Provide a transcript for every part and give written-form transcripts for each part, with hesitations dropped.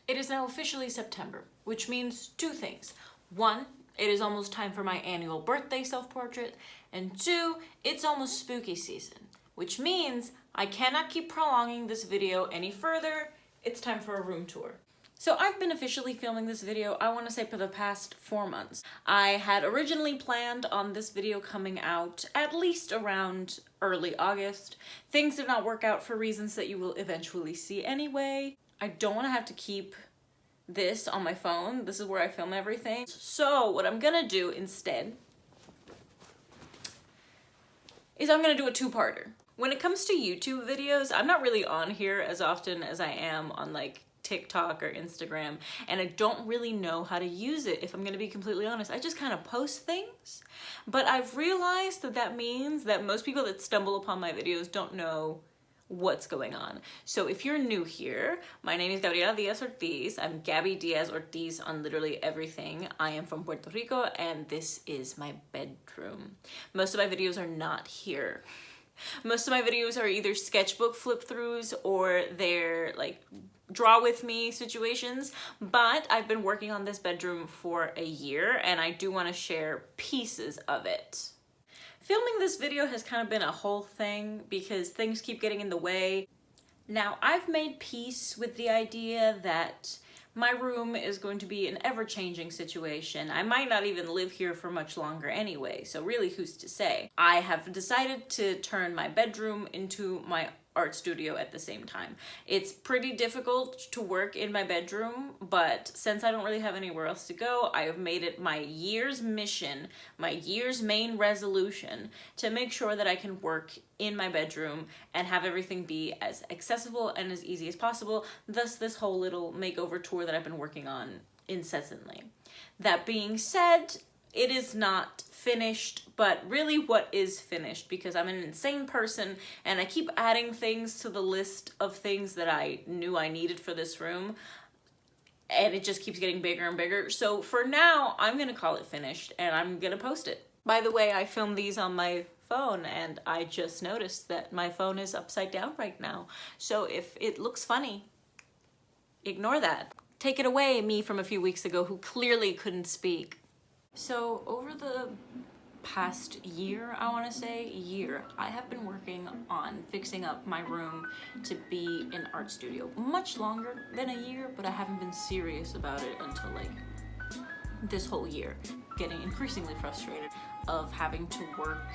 It is now officially September, which means two things. One, it is almost time for my annual birthday self-portrait, and two, it's almost spooky season, which means I cannot keep prolonging this video any further. It's time for a room tour. So I've been officially filming this video, I want to say, for the past 4 months. I had originally planned on this video coming out at least around early August. Things did not work out for reasons that you will eventually see anyway. I don't want to have to keep this on my phone. This is where I film everything. So what I'm gonna do instead is I'm gonna do a two-parter. When it comes to YouTube videos, I'm not really on here as often as I am on like TikTok or Instagram, and I don't really know how to use it, if I'm gonna be completely honest. I just kind of post things, but I've realized that that means that most people that stumble upon my videos don't know what's going on. So if you're new here, my name is Gabriela Diaz-Ortiz. I'm Gabby Diaz-Ortiz on literally everything. I am from Puerto Rico, and this is my bedroom. Most of my videos are not here. Most of my videos are either sketchbook flip-throughs or they're like draw with me situations, but I've been working on this bedroom for a year and I do want to share pieces of it. Filming this video has kind of been a whole thing because things keep getting in the way. Now, I've made peace with the idea that my room is going to be an ever-changing situation. I might not even live here for much longer anyway, so really who's to say? I have decided to turn my bedroom into my art studio at the same time. It's pretty difficult to work in my bedroom, but since I don't really have anywhere else to go, I have made it my year's mission, my year's main resolution to make sure that I can work in my bedroom and have everything be as accessible and as easy as possible, thus this whole little makeover tour that I've been working on incessantly. That being said, it is not finished, but really what is finished, because I'm an insane person and I keep adding things to the list of things that I knew I needed for this room, and it just keeps getting bigger and bigger. So for now, I'm gonna call it finished and I'm gonna post it. By the way, I filmed these on my phone and I just noticed that my phone is upside down right now. So if it looks funny, ignore that. Take it away, me from a few weeks ago who clearly couldn't speak. So over the past year, I want to say I have been working on fixing up my room to be an art studio. Much longer than a year, but I haven't been serious about it until like this whole year. Getting increasingly frustrated of having to work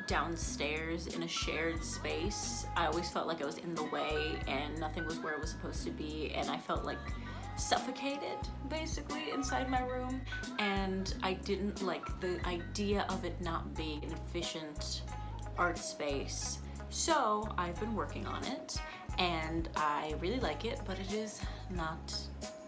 downstairs in a shared space. I always felt like I was in the way and nothing was where it was supposed to be, and I felt like suffocated basically inside my room, and I didn't like the idea of it not being an efficient art space. So I've been working on it and I really like it, but it is not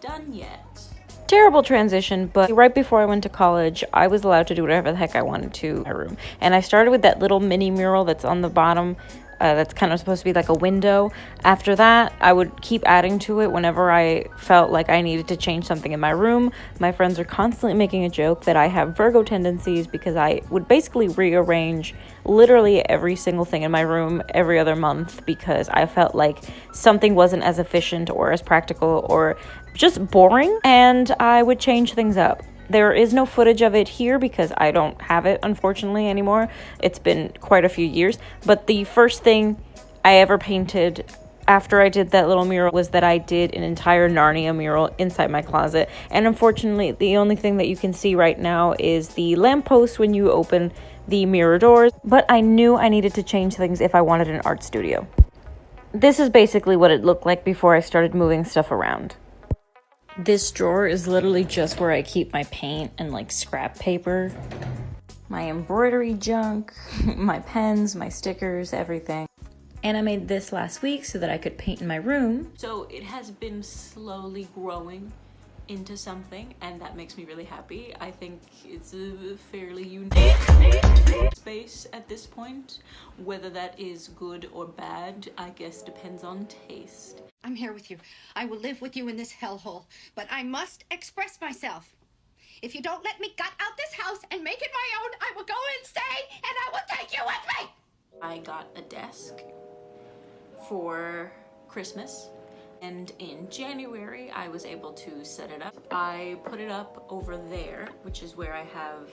done yet. Terrible transition, but right before I went to college, I was allowed to do whatever the heck I wanted to in my room. And I started with that little mini mural that's on the bottom, that's kind of supposed to be like a window. After that, I would keep adding to it whenever I felt like I needed to change something in my room. My friends are constantly making a joke that I have Virgo tendencies because I would basically rearrange literally every single thing in my room every other month because I felt like something wasn't as efficient or as practical or just boring, and I would change things up. There is no footage of it here because I don't have it, unfortunately, anymore. It's been quite a few years. But the first thing I ever painted after I did that little mural was that I did an entire Narnia mural inside my closet. And unfortunately, the only thing that you can see right now is the lamppost when you open the mirror doors. But I knew I needed to change things if I wanted an art studio. This is basically what it looked like before I started moving stuff around. This drawer is literally just where I keep my paint and like scrap paper, my embroidery junk, my pens, my stickers, everything. And I made this last week so that I could paint in my room. So it has been slowly growing into something, and that makes me really happy. I think it's a fairly unique space at this point. Whether that is good or bad, I guess depends on taste. I'm here with you. I will live with you in this hellhole, but I must express myself. If you don't let me gut out this house and make it my own, I will go and stay, and I will take you with me. I got a desk for Christmas, And in January, I was able to set it up. I put it up over there, which is where I have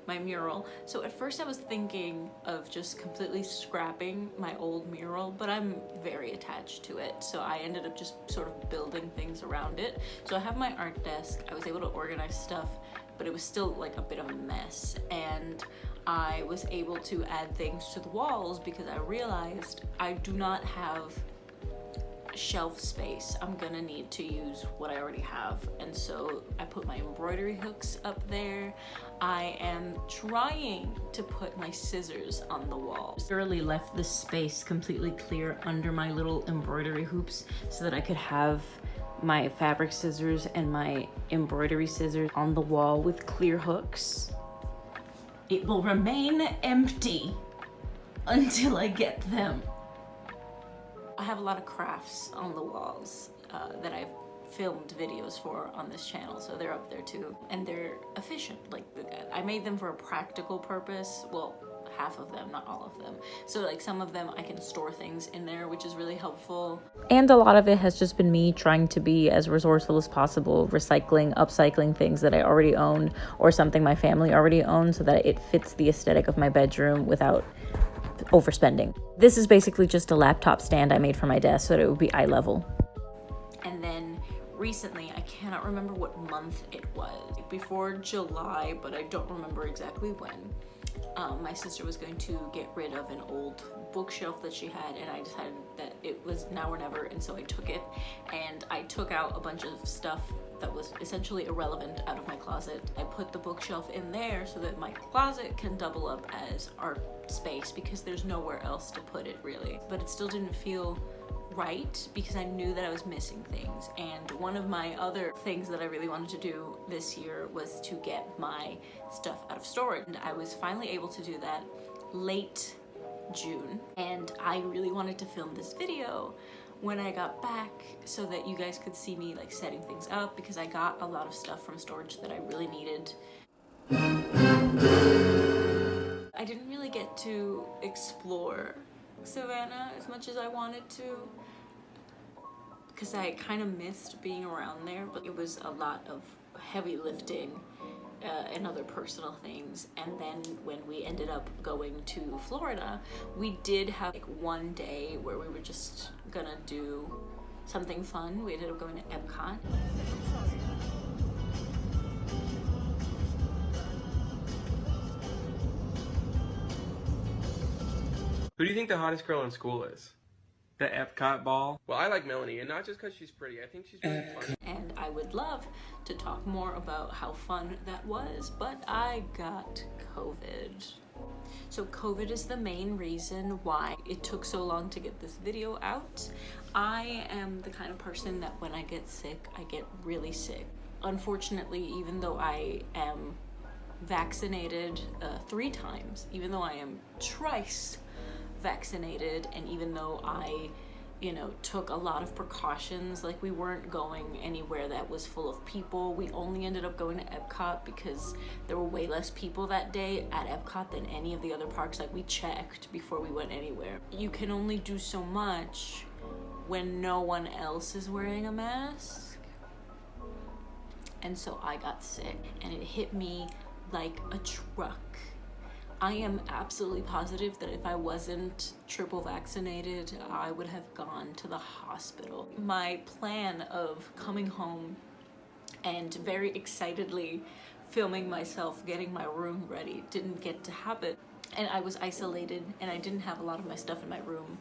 my mural. So at first I was thinking of just completely scrapping my old mural, but I'm very attached to it. So I ended up just sort of building things around it. So I have my art desk. I was able to organize stuff, but it was still like a bit of a mess. And I was able to add things to the walls because I realized I do not have shelf space. I'm gonna need to use what I already have, and so I put my embroidery hooks up there. I am trying to put my scissors on the wall. Thoroughly left this space completely clear under my little embroidery hoops so that I could have my fabric scissors and my embroidery scissors on the wall with clear hooks. It will remain empty until I get them. I have a lot of crafts on the walls that I've filmed videos for on this channel, so they're up there too, and they're efficient. Like, I made them for a practical purpose. Well, half of them, not all of them. So like some of them I can store things in there, which is really helpful. And a lot of it has just been me trying to be as resourceful as possible, recycling, upcycling things that I already own or something my family already owns so that it fits the aesthetic of my bedroom without overspending. This is basically just a laptop stand I made for my desk so that it would be eye level. And then recently, I cannot remember what month it was, before July, but I don't remember exactly when, my sister was going to get rid of an old bookshelf that she had, and I decided that it was now or never, and so I took it and I took out a bunch of stuff that was essentially irrelevant out of my closet. I put the bookshelf in there so that my closet can double up as art space because there's nowhere else to put it really. But it still didn't feel right because I knew that I was missing things. And one of my other things that I really wanted to do this year was to get my stuff out of storage. And I was finally able to do that late June, and I really wanted to film this video when I got back so that you guys could see me like setting things up, because I got a lot of stuff from storage that I really needed. I didn't really get to explore Savannah as much as I wanted to because I kind of missed being around there, but it was a lot of heavy lifting and other personal things. And then when we ended up going to Florida, we did have like one day where we were just gonna do something fun. We ended up going to Epcot. Who do you think the hottest girl in school is? The Epcot ball? Well, I like Melanie, and not just because she's pretty. I think she's really fun. And I would love to talk more about how fun that was, but I got COVID. So COVID is the main reason why it took so long to get this video out. I am the kind of person that when I get sick, I get really sick. Unfortunately, even though I am vaccinated 3 times, even though I am twice vaccinated, and even though I, took a lot of precautions, like we weren't going anywhere that was full of people. We only ended up going to Epcot because there were way less people that day at Epcot than any of the other parks. Like, we checked before we went anywhere. You can only do so much when no one else is wearing a mask. And so I got sick, and it hit me like a truck. I am absolutely positive that if I wasn't triple vaccinated, I would have gone to the hospital. My plan of coming home and very excitedly filming myself getting my room ready didn't get to happen. And I was isolated, and I didn't have a lot of my stuff in my room,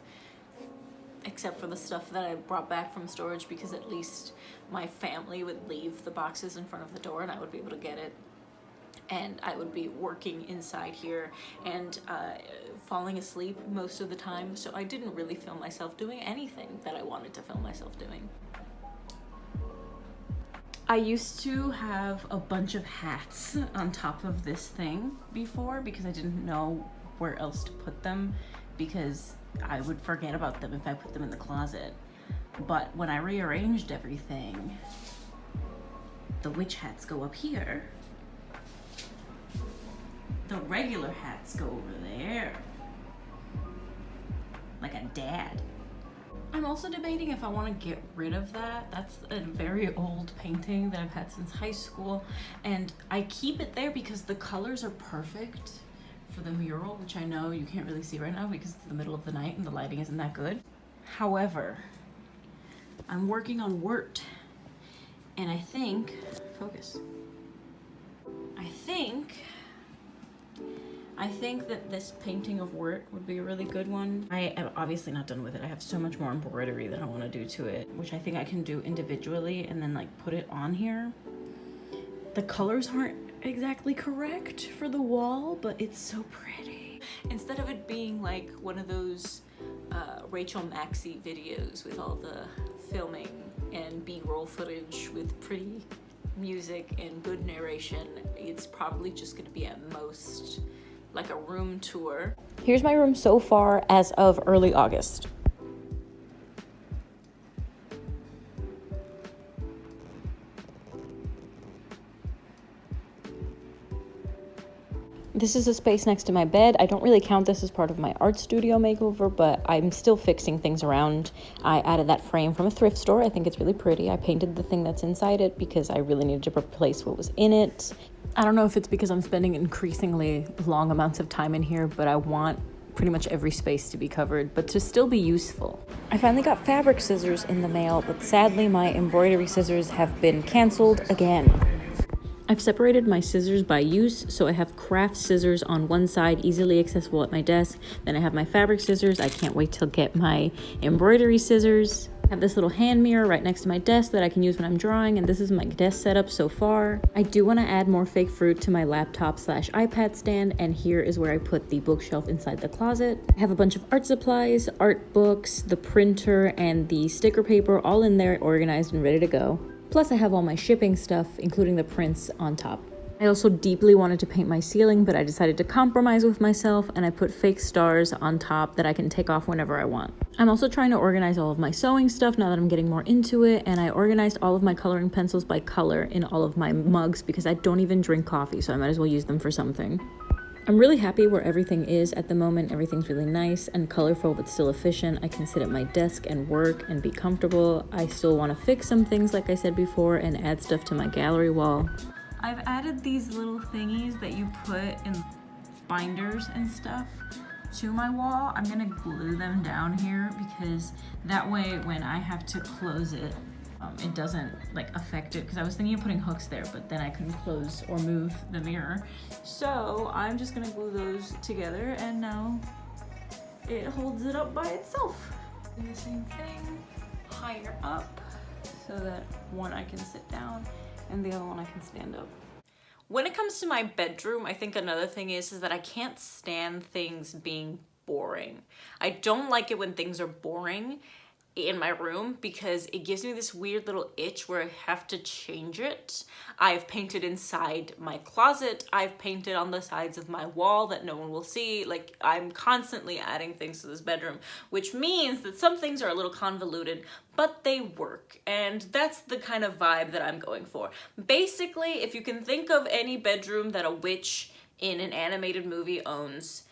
except for the stuff that I brought back from storage, because at least my family would leave the boxes in front of the door and I would be able to get it. And I would be working inside here and falling asleep most of the time, so I didn't really film myself doing anything that I wanted to film myself doing. I used to have a bunch of hats on top of this thing before because I didn't know where else to put them, because I would forget about them if I put them in the closet. But when I rearranged everything, the witch hats go up here. The regular hats go over there, like a dad. I'm also debating if I want to get rid of that. That's a very old painting that I've had since high school, and I keep it there because the colors are perfect for the mural, which I know you can't really see right now because it's the middle of the night and the lighting isn't that good. However, I'm working on Wort, and I think, focus, I think that this painting of Wort would be a really good one. I am obviously not done with it. I have so much more embroidery that I want to do to it, which I think I can do individually and then like put it on here. The colors aren't exactly correct for the wall, but it's so pretty. Instead of it being like one of those Rachel Maxey videos with all the filming and B-roll footage with pretty music and good narration, it's probably just going to be at most like a room tour. Here's my room so far as of early August. This is a space next to my bed. I don't really count this as part of my art studio makeover, but I'm still fixing things around. I added that frame from a thrift store. I think it's really pretty. I painted the thing that's inside it because I really needed to replace what was in it. I don't know if it's because I'm spending increasingly long amounts of time in here, but I want pretty much every space to be covered, but to still be useful. I finally got fabric scissors in the mail, but sadly my embroidery scissors have been canceled again. I've separated my scissors by use, so I have craft scissors on one side, easily accessible at my desk. Then I have my fabric scissors. I can't wait to get my embroidery scissors. I have this little hand mirror right next to my desk that I can use when I'm drawing, and this is my desk setup so far. I do want to add more fake fruit to my laptop/iPad stand, and here is where I put the bookshelf inside the closet. I have a bunch of art supplies, art books, the printer, and the sticker paper all in there, organized and ready to go. Plus I have all my shipping stuff, including the prints, on top. I also deeply wanted to paint my ceiling, but I decided to compromise with myself and I put fake stars on top that I can take off whenever I want. I'm also trying to organize all of my sewing stuff now that I'm getting more into it, and I organized all of my coloring pencils by color in all of my mugs because I don't even drink coffee, so I might as well use them for something. I'm really happy where everything is at the moment. Everything's really nice and colorful, but still efficient. I can sit at my desk and work and be comfortable. I still want to fix some things like I said before and add stuff to my gallery wall. I've added these little thingies that you put in binders and stuff to my wall. I'm gonna glue them down here because that way when I have to close it, it doesn't like affect it, because I was thinking of putting hooks there, but then I couldn't close or move the mirror. So I'm just gonna glue those together and now it holds it up by itself. Do the same thing higher up so that one I can sit down and the other one I can stand up. When it comes to my bedroom, I think another thing is that I can't stand things being boring. I don't like it when things are boring in my room because it gives me this weird little itch where I have to change it. I've painted inside my closet. I've painted on the sides of my wall that no one will see. Like, I'm constantly adding things to this bedroom, which means that some things are a little convoluted, but they work. And that's the kind of vibe that I'm going for. Basically, if you can think of any bedroom that a witch in an animated movie owns,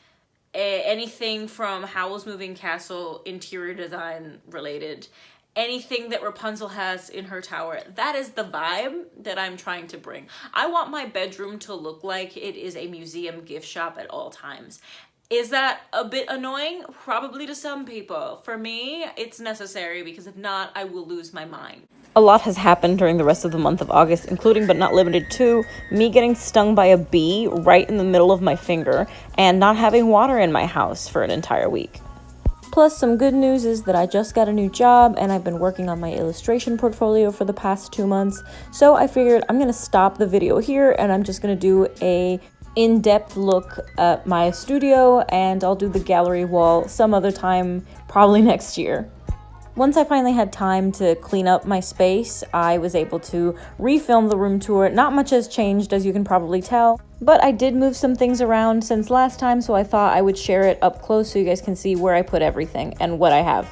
anything from Howl's Moving Castle interior design related, anything that Rapunzel has in her tower, that is the vibe that I'm trying to bring. I want my bedroom to look like it is a museum gift shop at all times. Is that a bit annoying? Probably to some people. For me, it's necessary because if not, I will lose my mind. A lot has happened during the rest of the month of August, including but not limited to me getting stung by a bee right in the middle of my finger and not having water in my house for an entire week. Plus, some good news is that I just got a new job and I've been working on my illustration portfolio for the past 2 months. So I figured I'm gonna stop the video here and I'm just gonna do a in-depth look at my studio, and I'll do the gallery wall some other time, probably next year. Once I finally had time to clean up my space, I was able to refilm the room tour. Not much has changed, as you can probably tell, but I did move some things around since last time, so I thought I would share it up close so you guys can see where I put everything and what I have.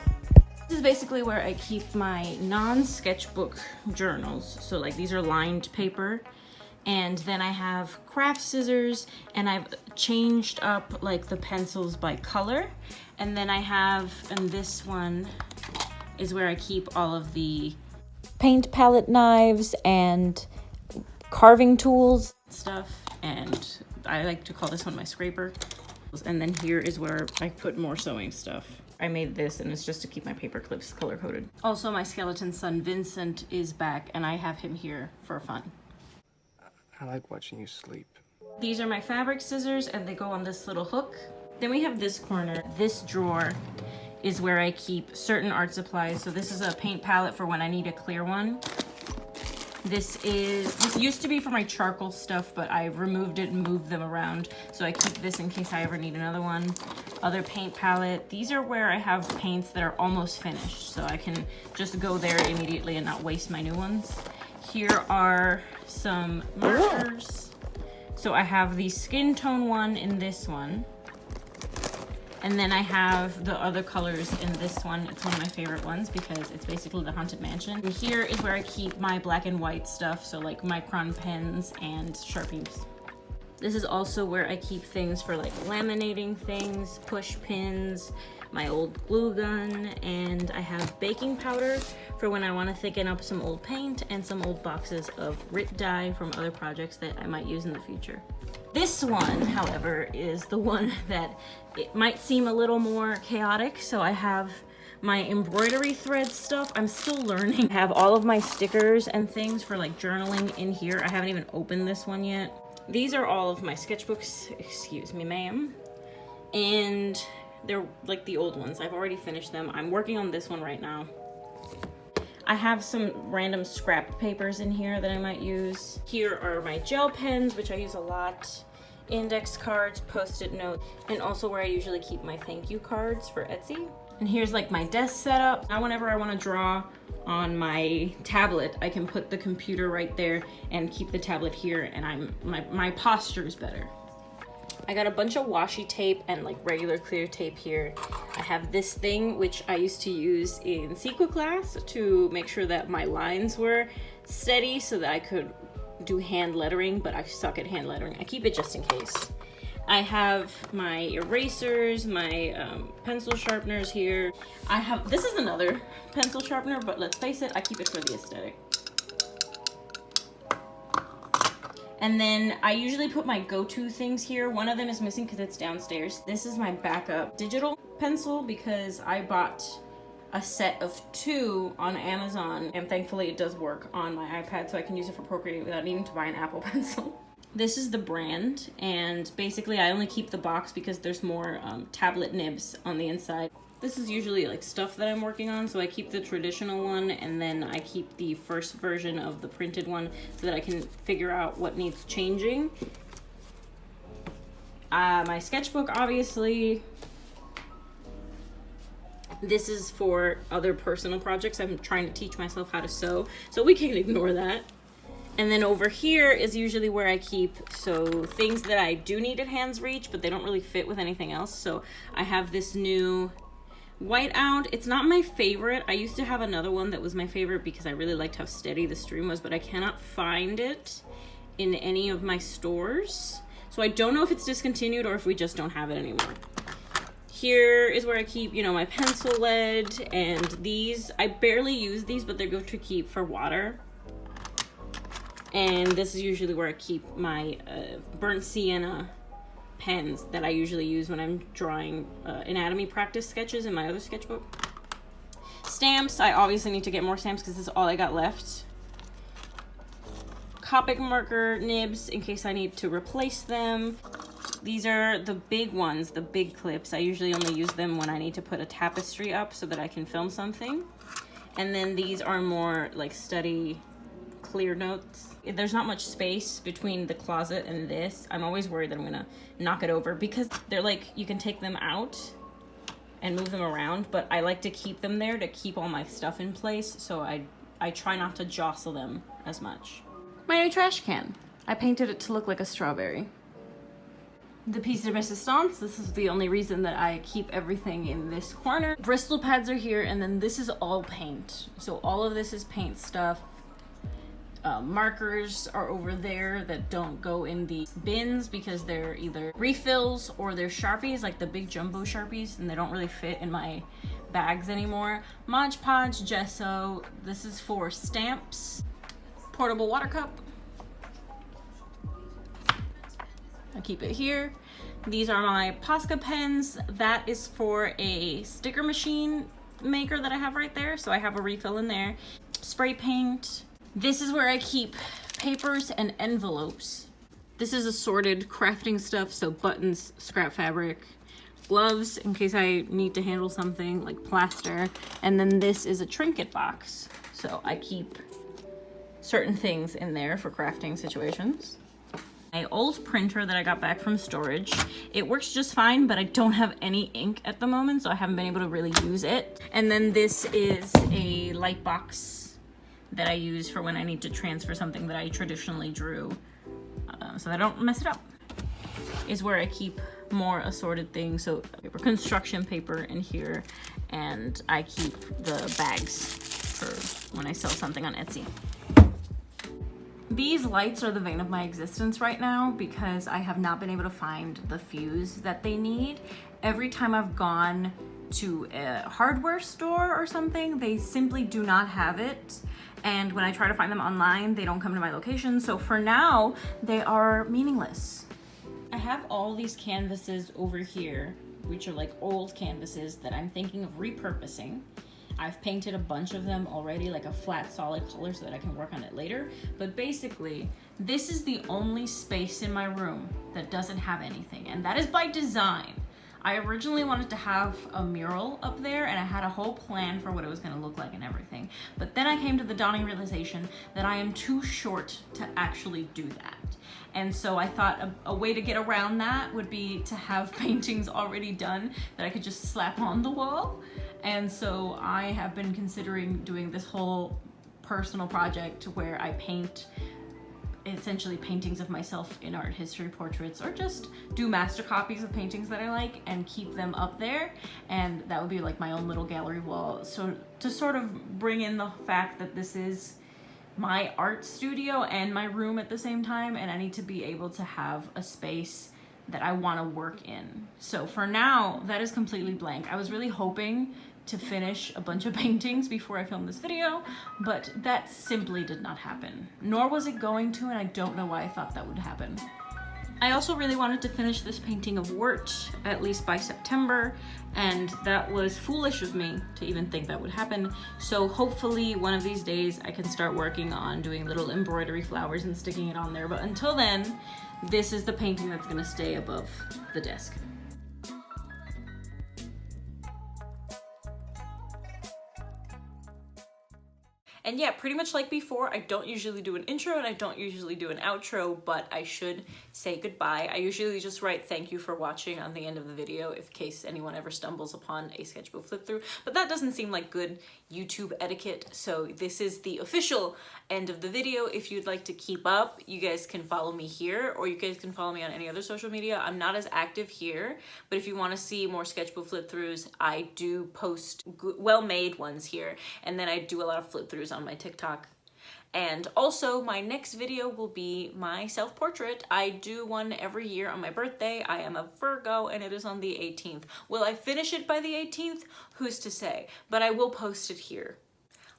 This is basically where I keep my non-sketchbook journals. So like these are lined paper. And then I have craft scissors, and I've changed up like the pencils by color. And then I have, in this one, is where I keep all of the paint palette knives and carving tools stuff, and I like to call this one my scraper. And then here is where I put more sewing stuff. I made this and it's just to keep my paper clips color coded. Also, my skeleton son Vincent is back and I have him here for fun. I like watching you sleep. These are my fabric scissors and they go on this little hook. Then we have this corner. This drawer is where I keep certain art supplies. So this is a paint palette for when I need a clear one. This used to be for my charcoal stuff, but I removed it and moved them around. So I keep this in case I ever need another one. Other paint palette. These are where I have paints that are almost finished. So I can just go there immediately and not waste my new ones. Here are some markers. So I have the skin tone one in this one. And then I have the other colors in this one. It's one of my favorite ones because it's basically the Haunted Mansion. And here is where I keep my black and white stuff. So like micron pens and Sharpies. This is also where I keep things for like laminating things, push pins, my old glue gun, and I have baking powder for when I want to thicken up some old paint and some old boxes of RIT dye from other projects that I might use in the future. This one, however, is the one that it might seem a little more chaotic. So I have my embroidery thread stuff. I'm still learning. I have all of my stickers and things for like journaling in here. I haven't even opened this one yet. These are all of my sketchbooks, excuse me, ma'am. And they're like the old ones. I've already finished them. I'm working on this one right now. I have some random scrap papers in here that I might use. Here are my gel pens, which I use a lot. Index cards, post-it notes, and also where I usually keep my thank you cards for Etsy. And here's like my desk setup. Now whenever I want to draw on my tablet, I can put the computer right there and keep the tablet here, and my posture is better. I got a bunch of washi tape and like regular clear tape here. I have this thing which I used to use in sequa class to make sure that my lines were steady so that I could do hand lettering, but I suck at hand lettering. I keep it just in case. I have my erasers, my pencil sharpeners here. This is another pencil sharpener, but let's face it, I keep it for the aesthetic. And then I usually put my go-to things here. One of them is missing because it's downstairs. This is my backup digital pencil because I bought a set of 2 on Amazon, and thankfully it does work on my iPad, so I can use it for Procreate without needing to buy an Apple Pencil. This is the brand, and basically I only keep the box because there's more tablet nibs on the inside. This is usually like stuff that I'm working on, so I keep the traditional one and then I keep the first version of the printed one so that I can figure out what needs changing. My sketchbook, obviously. This is for other personal projects. I'm trying to teach myself how to sew, so we can ignore that. And then over here is usually where I keep things that I do need at hand's reach, but they don't really fit with anything else. So I have this new whiteout. It's not my favorite. I used to have another one that was my favorite because I really liked how steady the stream was, but I cannot find it in any of my stores. So I don't know if it's discontinued or if we just don't have it anymore. Here is where I keep, you know, my pencil lead, and these, I barely use these, but they're good to keep for water. And this is usually where I keep my burnt sienna pens that I usually use when I'm drawing anatomy practice sketches in my other sketchbook. Stamps, I obviously need to get more stamps because this is all I got left. Copic marker nibs in case I need to replace them. These are the big ones, the big clips. I usually only use them when I need to put a tapestry up so that I can film something. And then these are more like study clear notes. There's not much space between the closet and this. I'm always worried that I'm gonna knock it over because they're like, you can take them out and move them around, but I like to keep them there to keep all my stuff in place, so I try not to jostle them as much. My new trash can. I painted it to look like a strawberry. The piece de resistance, this is the only reason that I keep everything in this corner. Bristol pads are here, and then this is all paint. So all of this is paint stuff. Markers are over there that don't go in the bins because they're either refills or they're Sharpies, like the big jumbo Sharpies, and they don't really fit in my bags anymore. Mod Podge gesso. This is for stamps. Portable water cup. I keep it here. These are my Posca pens. That is for a sticker machine maker that I have right there. So I have a refill in there. Spray paint. This is where I keep papers and envelopes. This is assorted crafting stuff. So buttons, scrap fabric, gloves in case I need to handle something like plaster. And then this is a trinket box. So I keep certain things in there for crafting situations. My old printer that I got back from storage. It works just fine, but I don't have any ink at the moment, so I haven't been able to really use it. And then this is a light box that I use for when I need to transfer something that I traditionally drew, so that I don't mess it up. Is where I keep more assorted things, so construction paper in here, and I keep the bags for when I sell something on Etsy. These lights are the vein of my existence right now because I have not been able to find the fuse that they need. Every time I've gone to a hardware store or something, they simply do not have it. And when I try to find them online, they don't come to my location. So for now, they are meaningless. I have all these canvases over here, which are like old canvases that I'm thinking of repurposing. I've painted a bunch of them already, like a flat solid color so that I can work on it later. But basically, this is the only space in my room that doesn't have anything, and that is by design. I originally wanted to have a mural up there, and I had a whole plan for what it was gonna look like and everything. But then I came to the dawning realization that I am too short to actually do that. And so I thought a way to get around that would be to have paintings already done that I could just slap on the wall. And so I have been considering doing this whole personal project where I paint essentially paintings of myself in art history portraits, or just do master copies of paintings that I like and keep them up there. And that would be like my own little gallery wall. So to sort of bring in the fact that this is my art studio and my room at the same time, and I need to be able to have a space that I want to work in. So for now, that is completely blank. I was really hoping to finish a bunch of paintings before I filmed this video, but that simply did not happen. Nor was it going to, and I don't know why I thought that would happen. I also really wanted to finish this painting of Wirt at least by September, and that was foolish of me to even think that would happen. So hopefully one of these days I can start working on doing little embroidery flowers and sticking it on there. But until then, this is the painting that's gonna stay above the desk. And yeah, pretty much like before, I don't usually do an intro and I don't usually do an outro, but I should say goodbye. I usually just write thank you for watching on the end of the video in case anyone ever stumbles upon a sketchbook flip through, but that doesn't seem like good YouTube etiquette, so this is the official end of the video. If you'd like to keep up, you guys can follow me here, or you guys can follow me on any other social media. I'm not as active here, but if you want to see more sketchbook flip throughs, I do post well-made ones here, and then I do a lot of flip throughs on my TikTok. And also my next video will be my self-portrait. I do one every year on my birthday. I am a Virgo and it is on the 18th. Will I finish it by the 18th? Who's to say? But I will post it here.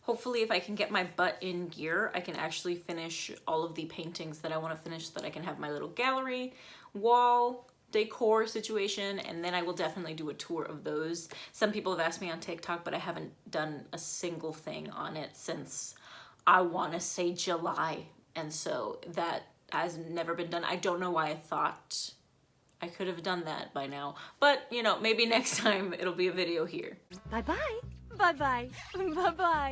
Hopefully if I can get my butt in gear, I can actually finish all of the paintings that I want to finish so that I can have my little gallery, wall, decor situation, and then I will definitely do a tour of those. Some people have asked me on TikTok, but I haven't done a single thing on it since I want to say July, and so that has never been done. I don't know why I thought I could have done that by now, but you know, maybe next time it'll be a video here. Bye-bye. Bye-bye. Bye-bye.